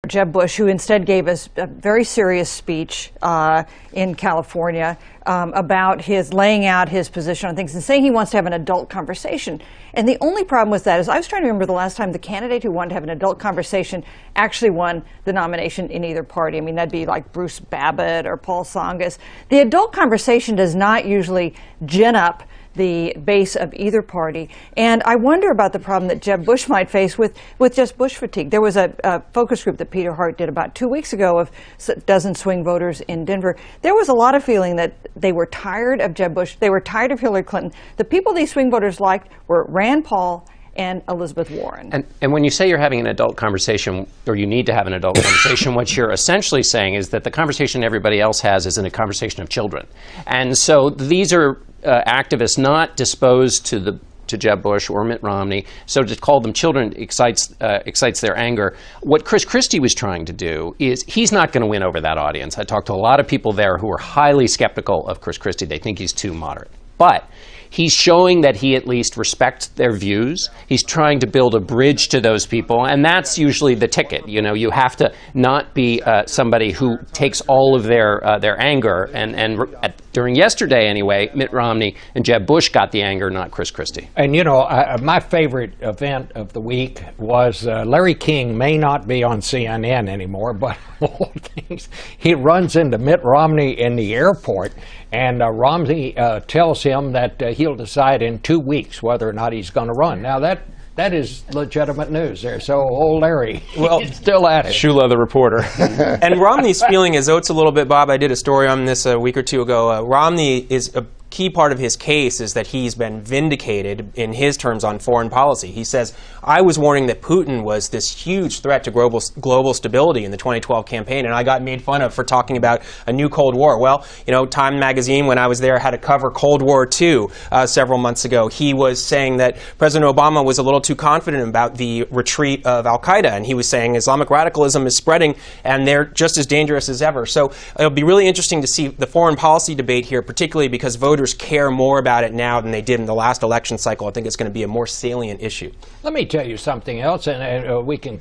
Jeb Bush, who instead gave us a very serious speech in California about his laying out his position on things and saying he wants to have an adult conversation. And the only problem with that is I was trying to remember the last time the candidate who wanted to have an adult conversation actually won the nomination in either party. I mean, that'd be like Bruce Babbitt or Paul Tsongas. The adult conversation does not usually gin up the base of either party. And I wonder about the problem that Jeb Bush might face with just Bush fatigue. There was a focus group that Peter Hart did about 2 weeks ago of a dozen swing voters in Denver. There was a lot of feeling that they were tired of Jeb Bush. They were tired of Hillary Clinton. The people these swing voters liked were Rand Paul and Elizabeth Warren. And when you say you're having an adult conversation, or you need to have an adult conversation, what you're essentially saying is that the conversation everybody else has is a conversation of children. And so these are activists not disposed to Jeb Bush or Mitt Romney, so to call them children excites their anger. What Chris Christie was trying to do is he's not going to win over that audience. I talked to a lot of people there who are highly skeptical of Chris Christie. They think he's too moderate. But he's showing that he at least respects their views. He's trying to build a bridge to those people, and that's usually the ticket. You know, you have to not be somebody who takes all of their anger. During yesterday, anyway, Mitt Romney and Jeb Bush got the anger, not Chris Christie. And you know, my favorite event of the week was Larry King may not be on CNN anymore, but all things, he runs into Mitt Romney in the airport, and Romney tells him that he'll decide in 2 weeks whether or not he's going to run. Now that is legitimate news there. So old Larry, well, he's still at it. Shula, the reporter. And Romney's feeling his oats a little bit, Bob. I did a story on this a week or two ago. Romney is a key part of his case is that he's been vindicated in his terms on foreign policy. He says, I was warning that Putin was this huge threat to global stability in the 2012 campaign, and I got made fun of for talking about a new Cold War. Well, you know, Time magazine, when I was there, had a cover Cold War II several months ago. He was saying that President Obama was a little too confident about the retreat of al-Qaeda, and he was saying Islamic radicalism is spreading, and they're just as dangerous as ever. So it'll be really interesting to see the foreign policy debate here, particularly because voters care more about it now than they did in the last election cycle. I think it's going to be a more salient issue. Let me tell you something else, and we can